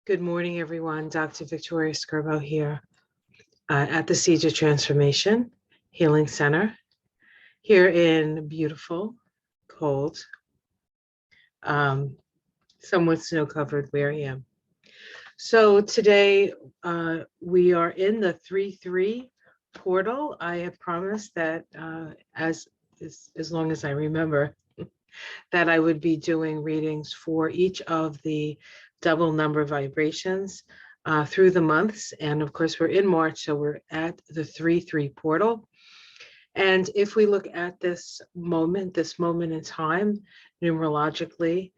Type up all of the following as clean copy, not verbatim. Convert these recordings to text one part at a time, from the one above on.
Good morning, everyone. Dr. Victoria Skirbo here at the Seeds of Transformation Healing Center here in beautiful, cold, somewhat snow-covered where I am. So today we are in the 3-3 portal. I have promised that as long as I remember that I would be doing readings for each of the double number vibrations through the months. And of course, we're in March, so we're at the 3-3 portal. And if we look at this moment in time, numerologically,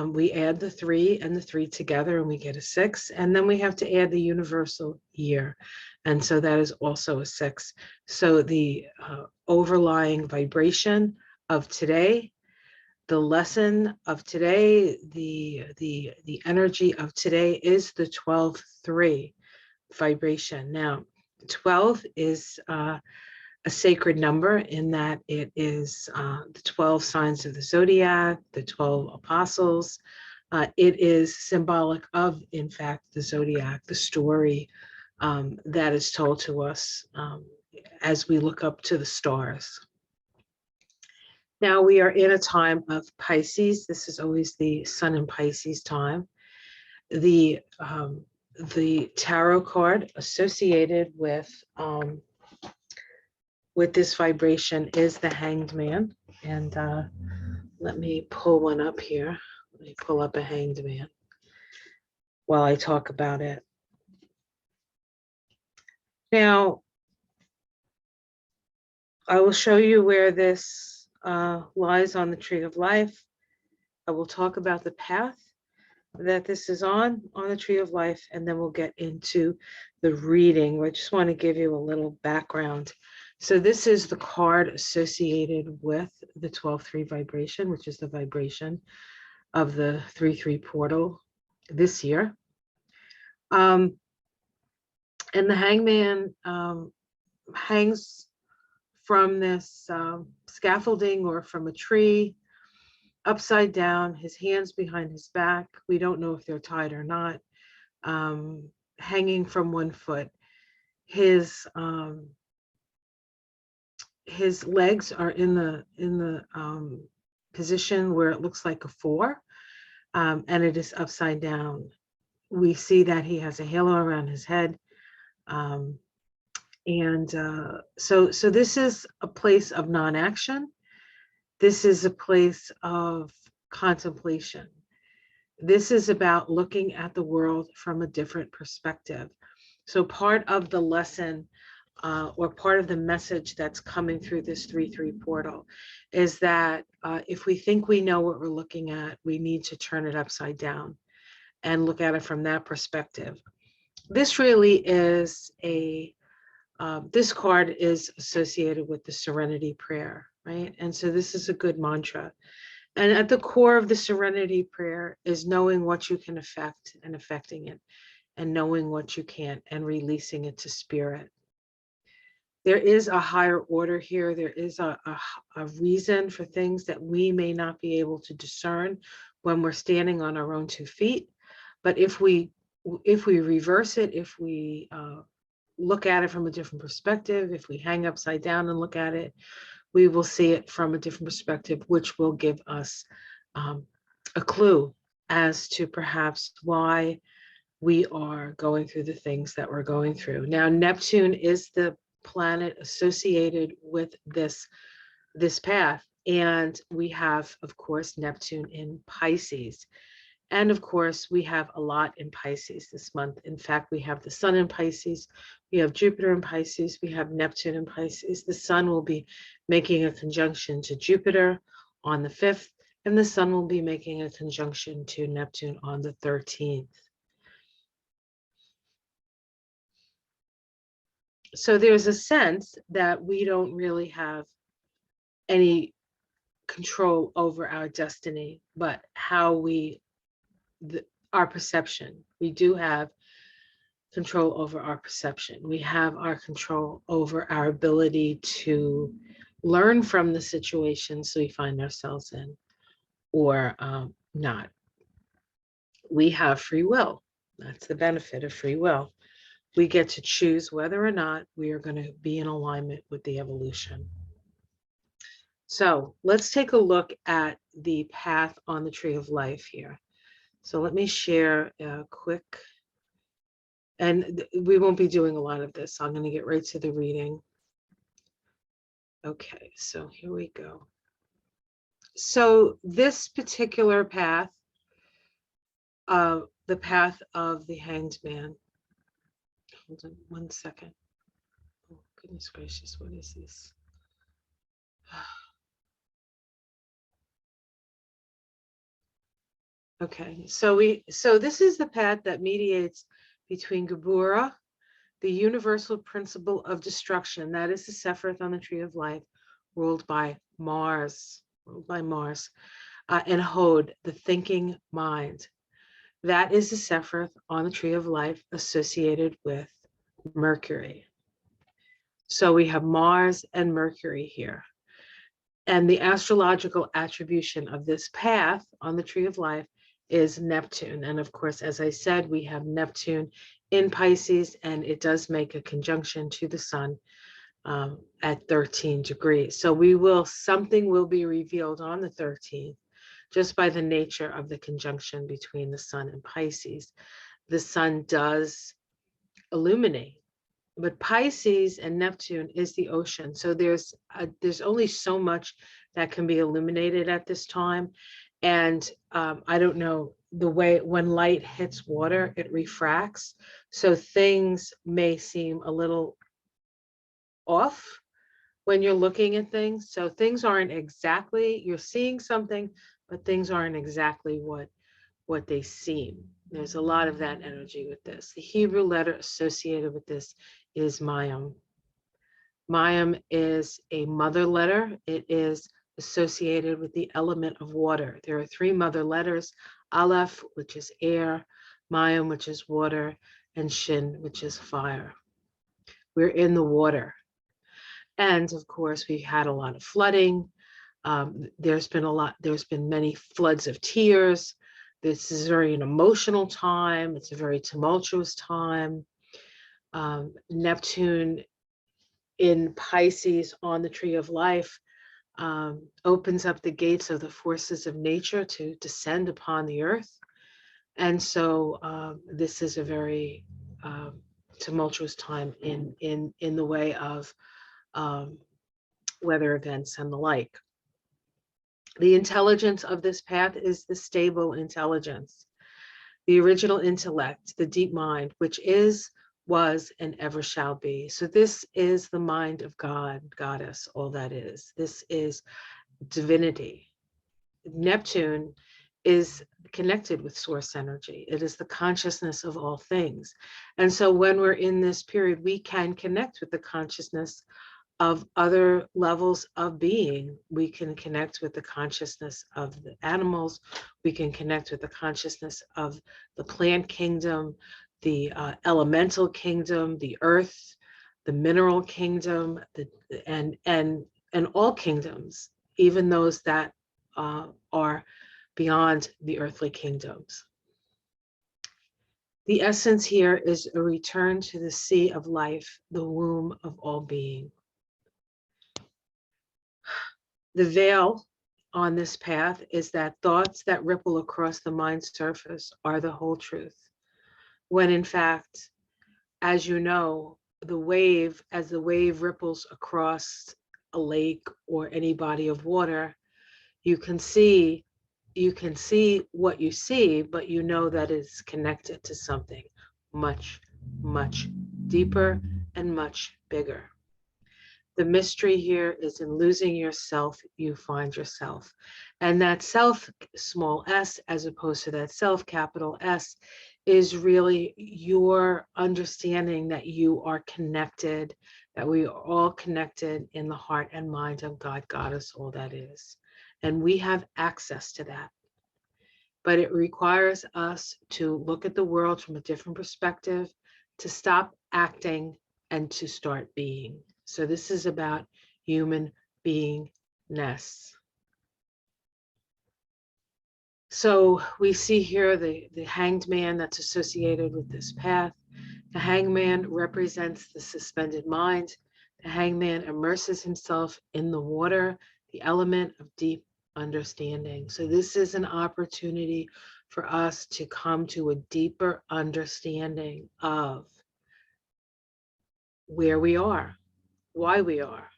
we add the 3 and the 3 together and we get a 6. And then we have to add the universal year. And so that is also a 6. So the overlying vibration of today, the lesson of today, the energy of today is the 12-3 vibration. Now, 12 is a sacred number in that it is the 12 signs of the zodiac, the 12 apostles. It is symbolic of, in fact, the zodiac, the story that is told to us as we look up to the stars. Now we are in a time of Pisces. This is always the Sun in Pisces time. The tarot card associated with this vibration is the Hanged Man. And let me pull one up here. Let me pull up a Hanged Man while I talk about it. Now, I will show you where this lies on the tree of life. I will talk about the path that this is on the tree of life, and then we'll get into the reading. I just want to give you a little background. So this is the card associated with the 12-3 vibration, which is the vibration of the 3-3 portal this year. And the Hangman hangs from this scaffolding or from a tree, upside down, his hands behind his back. We don't know if they're tied or not, hanging from one foot. His legs are in the position where it looks like a 4, and it is upside down. We see that he has a halo around his head. So this is a place of non-action. This is a place of contemplation. This is about looking at the world from a different perspective. So part of the lesson or part of the message that's coming through this 3-3 portal is that if we think we know what we're looking at, we need to turn it upside down and look at it from that perspective. This really is this card is associated with the Serenity Prayer, right? And so this is a good mantra. And at the core of the Serenity Prayer is knowing what you can affect and affecting it, and knowing what you can't and releasing it to spirit. There is a higher order here. There is a reason for things that we may not be able to discern when we're standing on our own 2 feet. But if we reverse it, if we look at it from a different perspective, if we hang upside down and look at it, we will see it from a different perspective, which will give us a clue as to perhaps why we are going through the things that we're going through. Now, Neptune is the planet associated with this path. And we have, of course, Neptune in Pisces. And of course, we have a lot in Pisces this month. In fact, we have the Sun in Pisces, we have Jupiter in Pisces, we have Neptune in Pisces. The Sun will be making a conjunction to Jupiter on the 5th, and the Sun will be making a conjunction to Neptune on the 13th. So there's a sense that we don't really have any control over our destiny, but how our perception. We do have control over our perception. We have our control over our ability to learn from the situations we find ourselves in, or not. We have free will. That's the benefit of free will. We get to choose whether or not we are going to be in alignment with the evolution. So let's take a look at the path on the tree of life here. So let me share a quick, and we won't be doing a lot of this. So I'm going to get right to the reading. Okay, so here we go. So this particular path, the path of the Hanged Man. Hold on 1 second. Oh, goodness gracious, what is this? Okay, so this is the path that mediates between Gebura, the universal principle of destruction, that is the Sephiroth on the tree of life, ruled by Mars, and Hod, the thinking mind. That is the Sephiroth on the tree of life associated with Mercury. So we have Mars and Mercury here. And the astrological attribution of this path on the tree of life is Neptune. And of course, as I said, we have Neptune in Pisces, and it does make a conjunction to the sun at 13 degrees. So something will be revealed on the 13th, just by the nature of the conjunction between the sun and Pisces. The sun does illuminate, but Pisces and Neptune is the ocean. So there's only so much that can be illuminated at this time. And I don't know, the way when light hits water, it refracts. So things may seem a little off when you're looking at things. So things aren't exactly, you're seeing something, but things aren't exactly what they seem. There's a lot of that energy with this. The Hebrew letter associated with this is Mayim. Mayim is a mother letter. It is associated with the element of water. There are 3 mother letters: Aleph, which is air, Mayim, which is water, and Shin, which is fire. We're in the water. And of course, we had a lot of flooding. There's been many floods of tears. This is very an emotional time. It's a very tumultuous time. Neptune in Pisces on the tree of life opens up the gates of the forces of nature to descend upon the earth. And so this is a very tumultuous time in the way of weather events and the like. The intelligence of this path is the stable intelligence, the original intellect, the deep mind, which is, was, and ever shall be. So this is the mind of God, goddess, all that is. This is divinity. Neptune is connected with source energy. It is the consciousness of all things. And so when we're in this period, we can connect with the consciousness of other levels of being. We can connect with the consciousness of the animals. We can connect with the consciousness of the plant kingdom, the elemental kingdom, the earth, the mineral kingdom, and all kingdoms, even those that are beyond the earthly kingdoms. The essence here is a return to the sea of life, the womb of all being. The veil on this path is that thoughts that ripple across the mind's surface are the whole truth, when in fact, as you know, as the wave ripples across a lake or any body of water, you can see what you see, but you know that it's connected to something much, much deeper and much bigger. The mystery here is in losing yourself, you find yourself. And that self, small s, as opposed to that self, capital S, is really your understanding that you are connected, that we are all connected in the heart and mind of God, Goddess, all that is. And we have access to that. But it requires us to look at the world from a different perspective, to stop acting and to start being. So this is about human beingness. So we see here the hanged man that's associated with this path. The hangman represents the suspended mind. The hangman immerses himself in the water, the element of deep understanding. So this is an opportunity for us to come to a deeper understanding of where we are, why we are,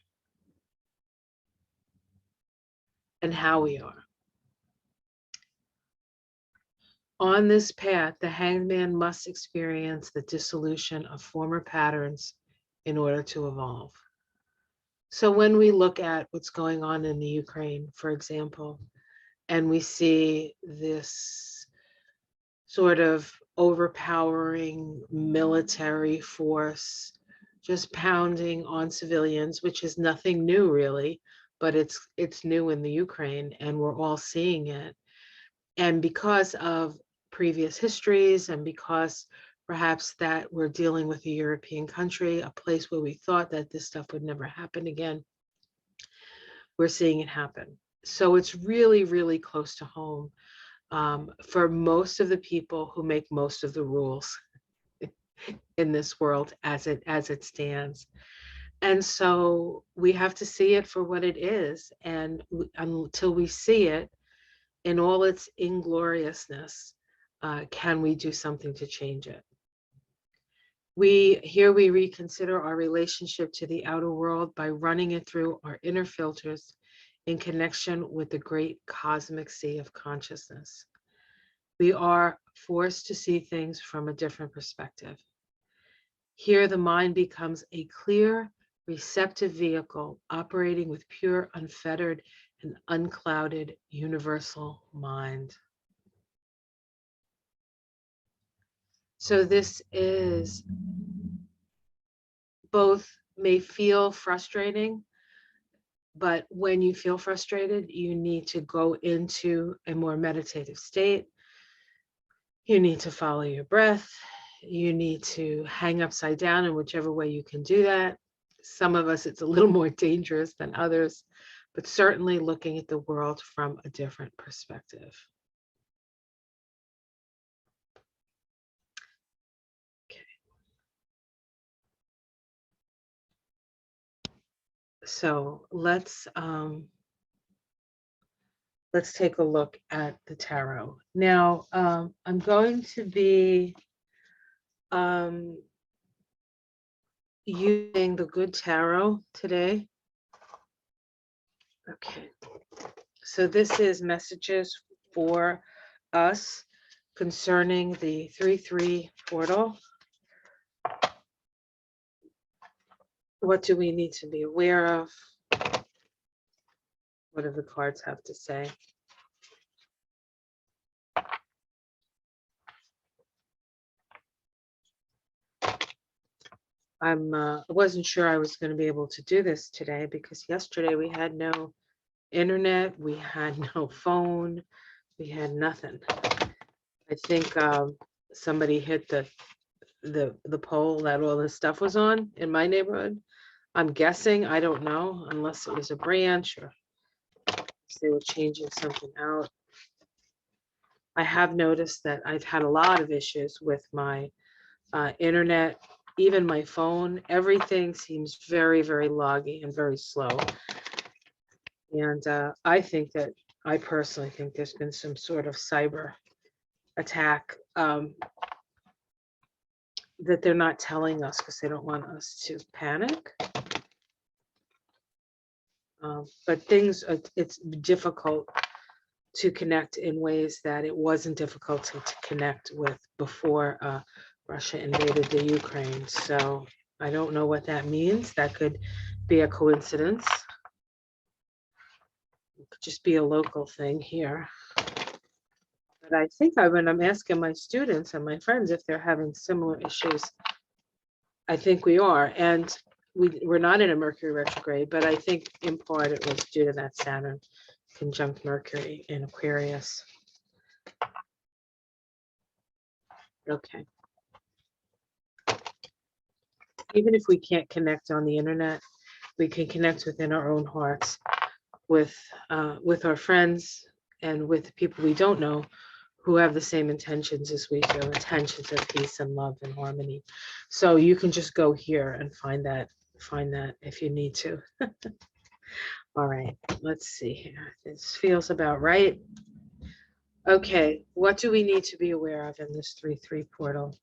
and how we are. On this path, the hanged man must experience the dissolution of former patterns in order to evolve. So when we look at what's going on in the Ukraine, for example, and we see this sort of overpowering military force just pounding on civilians, which is nothing new really, but it's new in the Ukraine and we're all seeing it. And because of previous histories and because perhaps that we're dealing with a European country, a place where we thought that this stuff would never happen again, we're seeing it happen. So it's really, really close to home for most of the people who make most of the rules in this world as it stands. And so we have to see it for what it is. And until we see it in all its ingloriousness, can we do something to change it? We reconsider our relationship to the outer world by running it through our inner filters in connection with the great cosmic sea of consciousness. We are forced to see things from a different perspective. Here, the mind becomes a clear, receptive vehicle operating with pure, unfettered, and unclouded universal mind. So this is both may feel frustrating, but when you feel frustrated, you need to go into a more meditative state. You need to follow your breath. You need to hang upside down in whichever way you can do that. Some of us, it's a little more dangerous than others, but certainly looking at the world from a different perspective. Okay. So let's take a look at the tarot. Now, I'm going to be using the Good Tarot today. Okay, so this is messages for us concerning the 3-3 portal. What do we need to be aware of? What do the cards have to say? I wasn't sure I was going to be able to do this today because yesterday we had no internet, we had no phone, we had nothing. I think somebody hit the pole that all this stuff was on in my neighborhood. I'm guessing, I don't know, unless it was a branch or they were changing something out. I have noticed that I've had a lot of issues with my internet, even my phone. Everything seems very, very laggy and very slow. And I personally think there's been some sort of cyber attack that they're not telling us because they don't want us to panic. But it's difficult to connect in ways that it wasn't difficult to connect with before Russia invaded the Ukraine. So I don't know what that means. That could be a coincidence. It could just be a local thing here. But I think when I'm asking my students and my friends if they're having similar issues, I think we are. And we're not in a Mercury retrograde, but I think in part it was due to that Saturn conjunct Mercury in Aquarius. Okay. Even if we can't connect on the internet, we can connect within our own hearts with our friends and with people we don't know who have the same intentions as we do, intentions of peace and love and harmony. So you can just go here and find that if you need to. All right, let's see here. This feels about right. Okay, what do we need to be aware of in this 3-3 portal?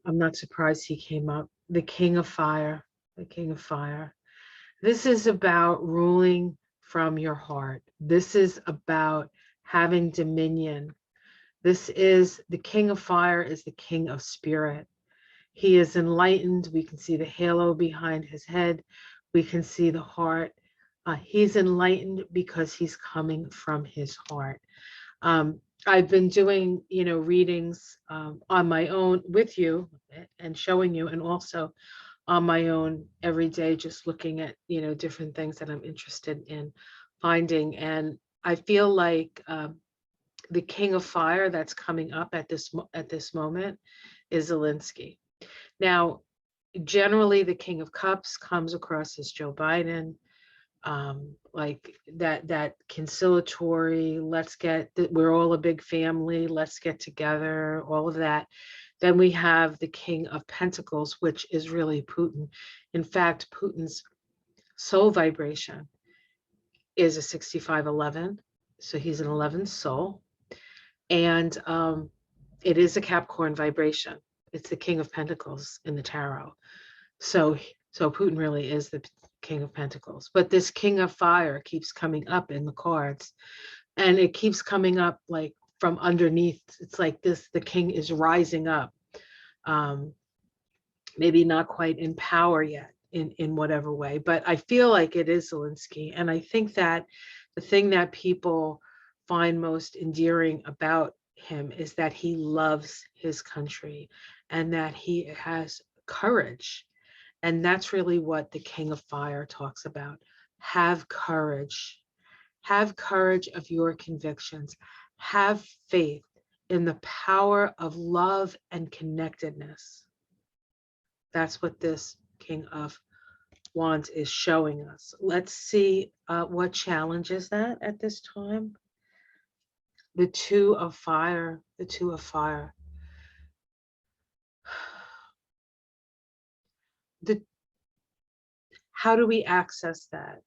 I'm not surprised he came up. The King of Fire, the King of Fire. This is about ruling from your heart. This is about having dominion. This is the King of Fire is the King of Spirit. He is enlightened. We can see the halo behind his head. We can see the heart. He's enlightened because he's coming from his heart. I've been doing, readings on my own with you and showing you, and also on my own every day, just looking at, different things that I'm interested in finding. And I feel like the King of Fire that's coming up at this moment is Zelensky. Now, generally, the King of Cups comes across as Joe Biden, like that conciliatory, we're all a big family, let's get together, all of that. Then we have the King of Pentacles, which is really Putin. In fact, Putin's soul vibration is a 6511, so he's an 11th soul, and it is a Capricorn vibration. It's the King of Pentacles in the tarot. So Putin really is the King of Pentacles. But this King of Fire keeps coming up in the cards, and it keeps coming up like from underneath. It's like the king is rising up. Maybe not quite in power yet in whatever way, but I feel like it is Zelensky. And I think that the thing that people find most endearing about him is that he loves his country and that he has courage. And that's really what the King of Fire talks about. Have courage. Have courage of your convictions. Have faith in the power of love and connectedness. That's what this King of Wands is showing us. Let's see what challenges that at this time. The Two of Fire, the Two of Fire. How do we access that?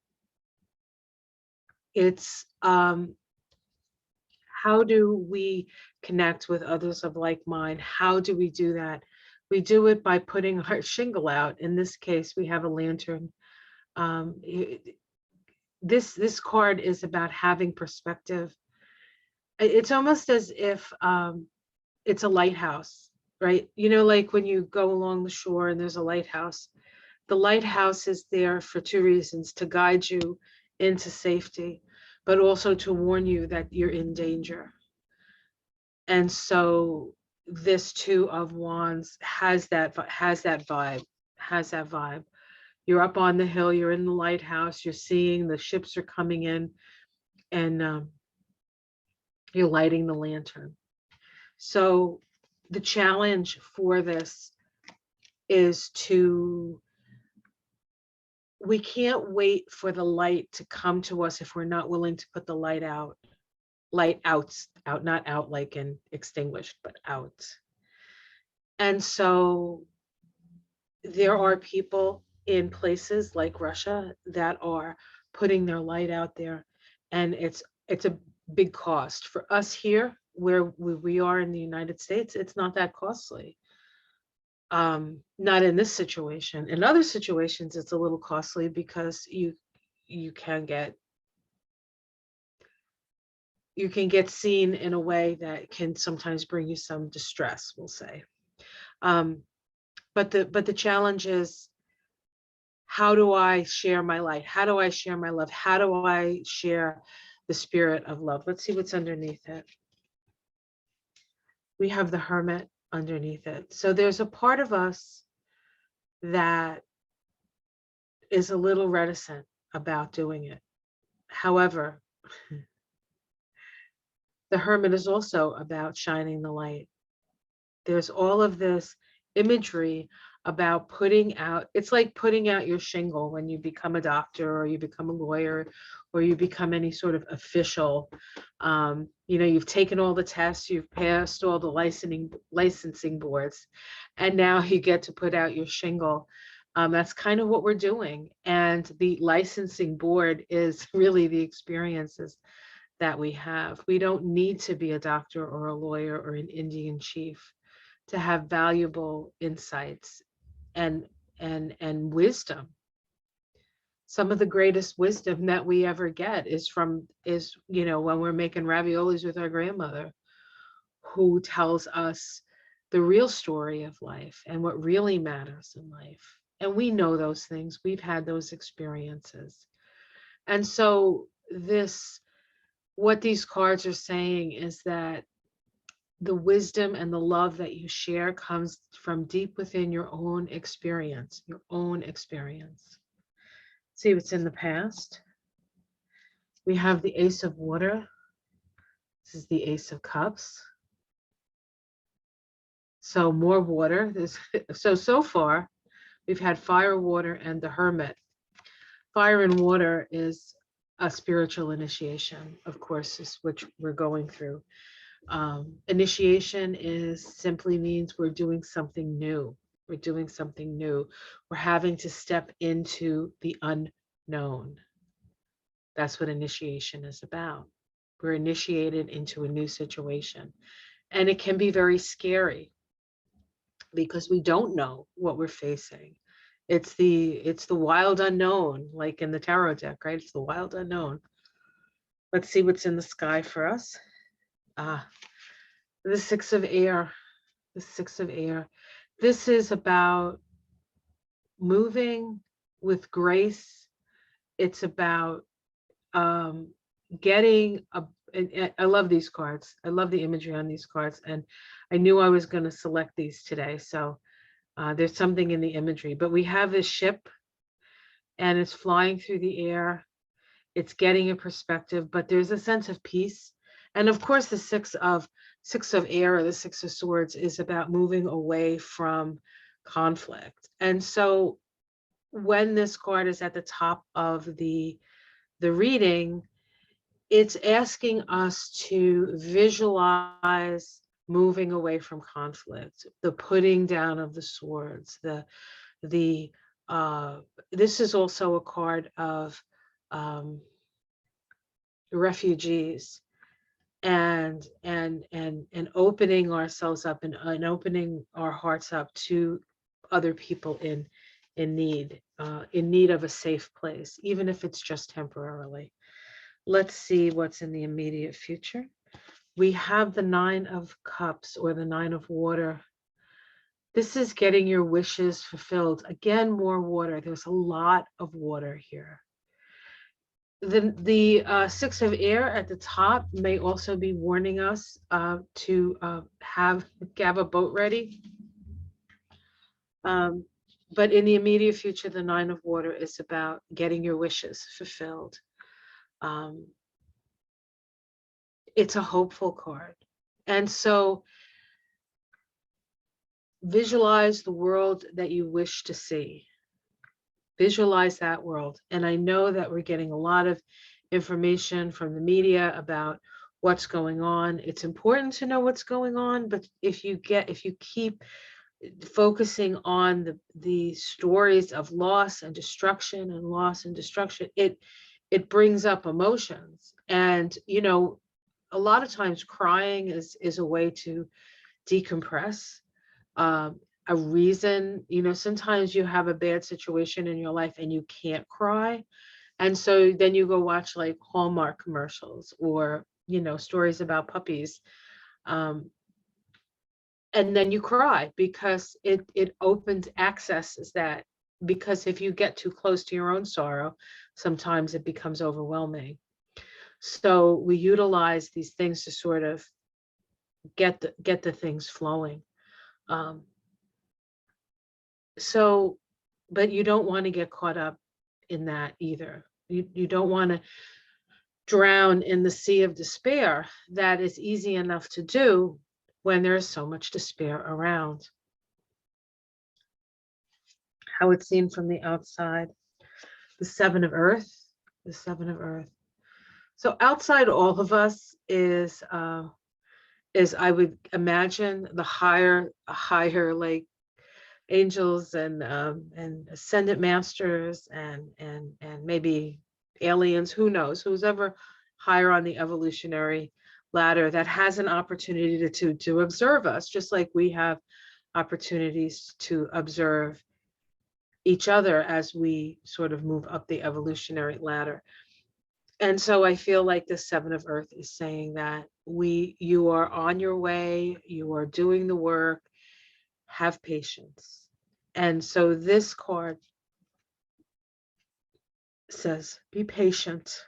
It's how do we connect with others of like mind? How do we do that? We do it by putting our shingle out. In this case, we have a lantern. This card is about having perspective. It's almost as if it's a lighthouse, right? Like when you go along the shore and there's a lighthouse. The lighthouse is there for two reasons: to guide you into safety, but also to warn you that you're in danger. And so this Two of Wands has that vibe. You're up on the hill, you're in the lighthouse, you're seeing the ships are coming in, and you're lighting the lantern. So the challenge for this is we can't wait for the light to come to us if we're not willing to put the light out, not out like in extinguished, but out. And so there are people in places like Russia that are putting their light out there, and it's a big cost. For us here, where we are in the United States, it's not that costly. Not in this situation. In other situations, it's a little costly because you can get seen in a way that can sometimes bring you some distress, we'll say. But the challenge is, how do I share my light? How do I share my love? How do I share the spirit of love? Let's see what's underneath it. We have the Hermit underneath it. So there's a part of us that is a little reticent about doing it. However, the Hermit is also about shining the light. There's all of this imagery about putting out, it's like putting out your shingle when you become a doctor or you become a lawyer or you become any sort of official. You know, you've taken all the tests, you've passed all the licensing boards, and now you get to put out your shingle. That's kind of what we're doing. And the licensing board is really the experiences that we have. We don't need to be a doctor or a lawyer or an Indian chief to have valuable insights and wisdom. Some of the greatest wisdom that we ever get is you know, when we're making raviolis with our grandmother, who tells us the real story of life and what really matters in life. And we know those things. We've had those experiences. And so what these cards are saying is that the wisdom and the love that you share comes from deep within your own experience, your own experience. See what's in the past. We have the Ace of Water. This is the Ace of Cups. So more water. So far, we've had fire, water, and the Hermit. Fire and water is a spiritual initiation, of course, is which we're going through. Initiation simply means we're doing something new. We're doing something new. We're having to step into the unknown. That's what initiation is about. We're initiated into a new situation. And it can be very scary because we don't know what we're facing. It's the wild unknown, like in the tarot deck, right? It's the wild unknown. Let's see what's in the sky for us. The Six of Air. The Six of Air. This is about moving with grace. It's about getting a, and I love these cards. I love the imagery on these cards. And I knew I was going to select these today. So there's something in the imagery. But we have this ship and it's flying through the air. It's getting a perspective, but there's a sense of peace. And of course, the Six of Air or the Six of Swords is about moving away from conflict. And so when this card is at the top of the reading, it's asking us to visualize moving away from conflict, the putting down of the swords, this is also a card of refugees and opening ourselves up and opening our hearts up to other people in need of a safe place, even if it's just temporarily. Let's see what's in the immediate future. We have the Nine of Cups or the Nine of Water. This is getting your wishes fulfilled. Again, more water. There's a lot of water here. The Six of Air at the top may also be warning us to have a boat ready. But in the immediate future, the Nine of Water is about getting your wishes fulfilled. It's a hopeful card. And so visualize the world that you wish to see. Visualize that world. And I know that we're getting a lot of information from the media about what's going on. It's important to know what's going on, but if you keep focusing on the stories of loss and destruction and loss and destruction, it brings up emotions. And you know, a lot of times crying is a way to decompress. A reason, you know, sometimes you have a bad situation in your life and you can't cry. And so then you go watch like Hallmark commercials or, you know, stories about puppies. And then you cry because it opens accesses that, because if you get too close to your own sorrow, sometimes it becomes overwhelming. So we utilize these things to sort of get the things flowing. So, but you don't want to get caught up in that either. You don't want to drown in the sea of despair. That is easy enough to do when there is so much despair around. how it's seen from the outside. The Seven of Earth, the Seven of Earth. So outside all of us is I would imagine the higher like angels and ascendant masters and maybe aliens, who knows, who's ever higher on the evolutionary ladder that has an opportunity to observe us, just like we have opportunities to observe each other as we sort of move up the evolutionary ladder. And so I feel like the Seven of Earth is saying that you are on your way, you are doing the work, have patience. And so this card says, be patient,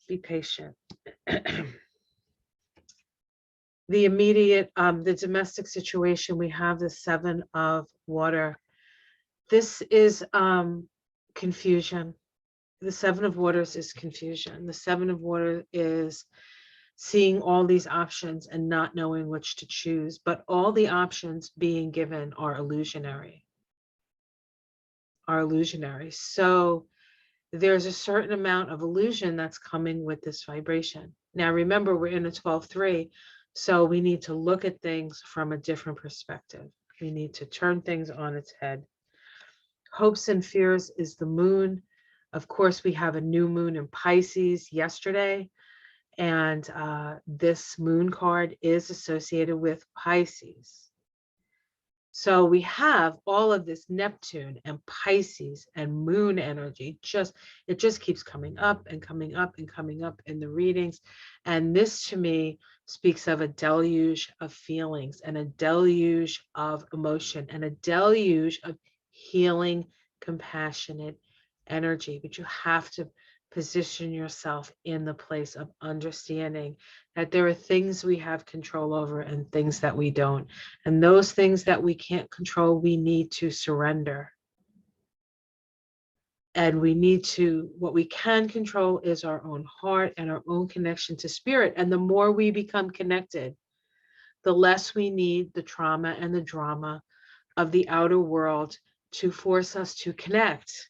be patient. The immediate, the domestic situation, we have the Seven of Water. This is confusion. The Seven of Waters is confusion. The Seven of Water is seeing all these options and not knowing which to choose, but all the options being given are illusionary. So there's a certain amount of illusion that's coming with this vibration. Now, remember, we're in a 12-3, so we need to look at things from a different perspective. We need to turn things on its head. Hopes and fears is the moon. Of course, we have a new moon in Pisces yesterday, and this moon card is associated with Pisces. So we have all of this Neptune and Pisces and moon energy. It just keeps coming up and coming up and coming up in the readings. And this to me speaks of a deluge of feelings and a deluge of emotion and a deluge of healing, compassionate energy. But you have to position yourself in the place of understanding that there are things we have control over and things that we don't. And those things that we can't control, we need to surrender. And what we can control is our own heart and our own connection to spirit. And the more we become connected, the less we need the trauma and the drama of the outer world to force us to connect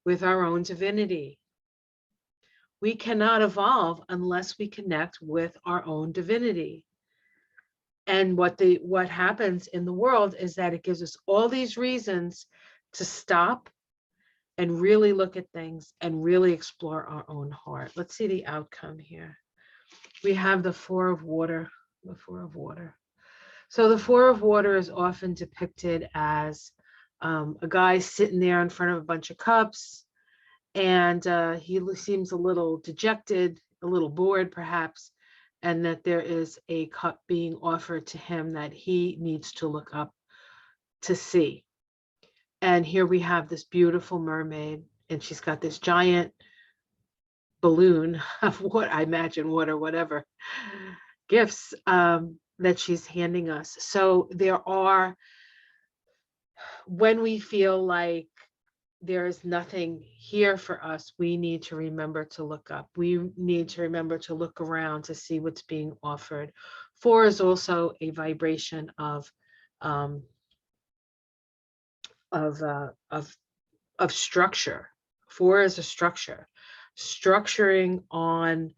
with our own divinity. We cannot evolve unless we connect with our own divinity. And what happens in the world is that it gives us all these reasons to stop and really look at things and really explore our own heart. Let's see the outcome here. We have the Four of Water, the Four of Water. So the Four of Water is often depicted as a guy sitting there in front of a bunch of cups, and he seems a little dejected, a little bored perhaps, and that there is a cup being offered to him that he needs to look up to see. And here we have this beautiful mermaid, and she's got this giant balloon of what I imagine water, whatever gifts that she's handing us. So when we feel like there is nothing here for us, we need to remember to look up. We need to remember to look around to see what's being offered. Four is also a vibration of structure. Four is a structure, structuring on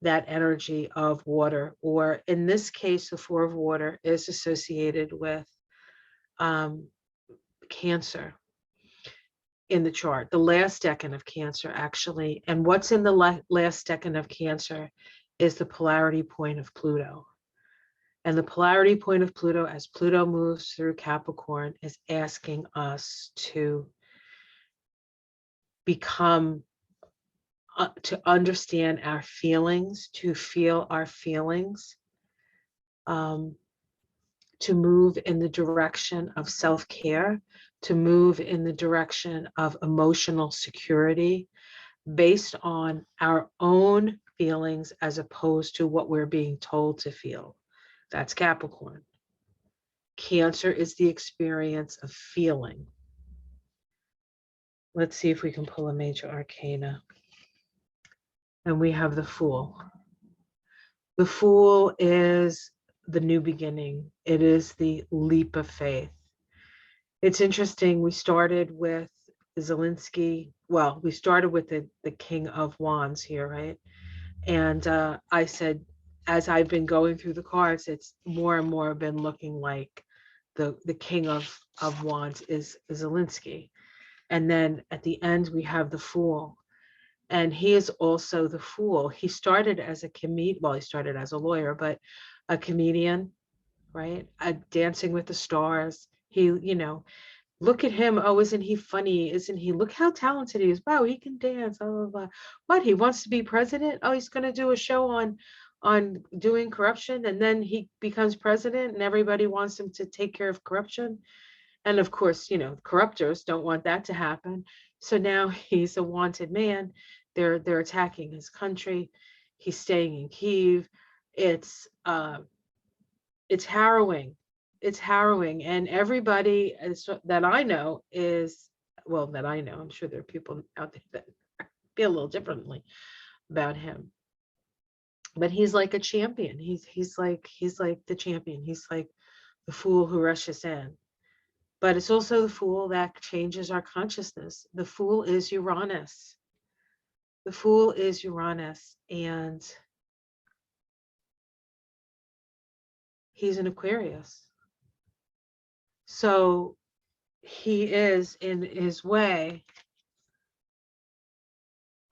that energy of water, or in this case, the Four of Water is associated with Cancer in the chart, the last decan of Cancer, actually. And what's in the last decan of Cancer is the polarity point of Pluto. And the polarity point of Pluto, as Pluto moves through Capricorn, is asking us to become, to understand our feelings, to feel our feelings, to move in the direction of self-care, to move in the direction of emotional security based on our own feelings as opposed to what we're being told to feel. That's Capricorn. Cancer is the experience of feeling. Let's see if we can pull a major arcana. And we have the Fool. The Fool is the new beginning. It is the leap of faith. It's interesting. We started with Zelensky. Well, we started with the King of Wands here, right? And I said, as I've been going through the cards, it's more and more been looking like the King of Wands is Zelensky. And then at the end, we have the Fool. And he is also the Fool. He started as a comedian. Well, he started as a lawyer, but a comedian, right? Dancing with the Stars. He, look at him. Oh, isn't he funny? Isn't he? Look how talented he is. Wow, he can dance. Blah, blah, blah. What? He wants to be president? Oh, he's going to do a show on doing corruption, and then he becomes president, and everybody wants him to take care of corruption. And of course, corruptors don't want that to happen. So now he's a wanted man. They're attacking his country. He's staying in Kyiv. It's harrowing. It's harrowing. And everybody that I know I'm sure there are people out there that feel a little differently about him. But he's like a champion. He's like the champion. He's like the fool who rushes in. But it's also the Fool that changes our consciousness. The Fool is Uranus. The Fool is Uranus, and he's an Aquarius. So he is, in his way,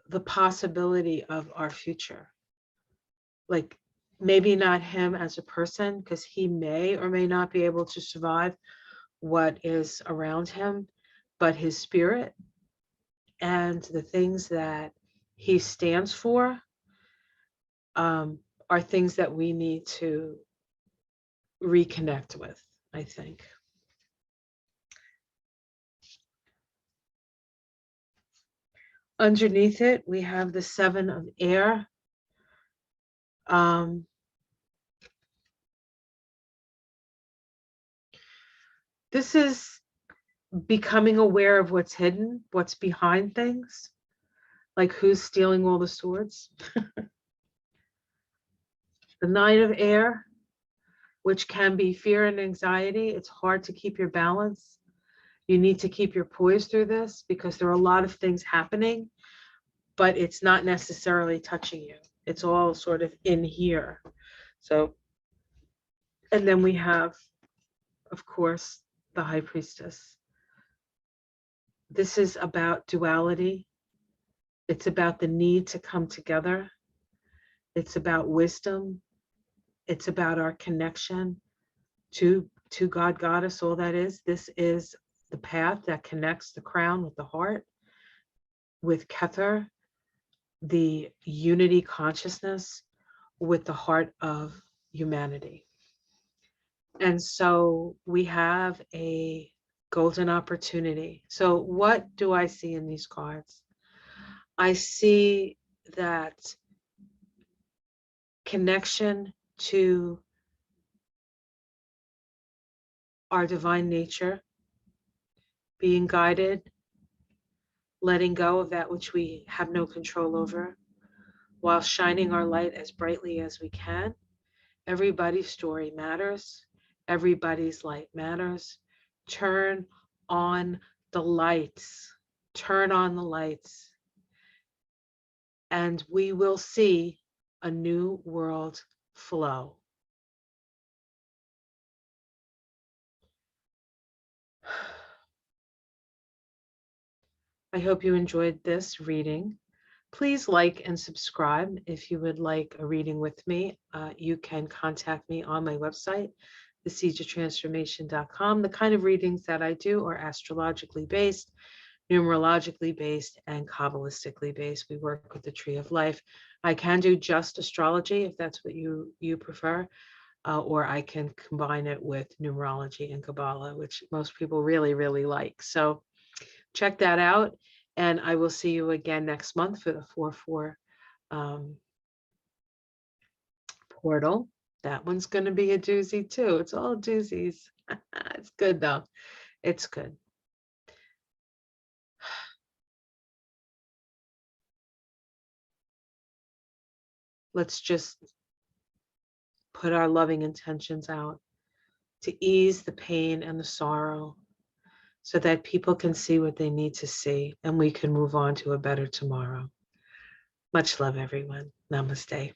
the possibility of our future. Like, maybe not him as a person, because he may or may not be able to survive what is around him, but his spirit and the things that he stands for are things that we need to reconnect with, I think. Underneath it, we have the Seven of Air. This is becoming aware of what's hidden, what's behind things, like who's stealing all the swords. The Nine of Air, which can be fear and anxiety. It's hard to keep your balance. You need to keep your poise through this because there are a lot of things happening, but it's not necessarily touching you. It's all sort of in here. So, and then we have, of course, the High Priestess. This is about duality. It's about the need to come together. It's about wisdom. It's about our connection to God, Goddess, all that is. This is the path that connects the crown with the heart, with Kether, the unity consciousness with the heart of humanity. And so we have a golden opportunity. So what do I see in these cards? I see that connection to our divine nature, being guided, letting go of that which we have no control over, while shining our light as brightly as we can. Everybody's story matters. Everybody's light matters. Turn on the lights. Turn on the lights. And we will see a new world flow. I hope you enjoyed this reading. Please like and subscribe. If you would like a reading with me, you can contact me on my website, thesiegeoftransformation.com. The kind of readings that I do are astrologically based, numerologically based, and Kabbalistically based. We work with the Tree of Life. I can do just astrology if that's what you prefer, or I can combine it with numerology and Kabbalah, which most people really, really like. So check that out. And I will see you again next month for the 4/4 portal. That one's going to be a doozy too. It's all doozies. It's good though. It's good. Let's just put our loving intentions out to ease the pain and the sorrow, so that people can see what they need to see and we can move on to a better tomorrow. Much love, everyone. Namaste.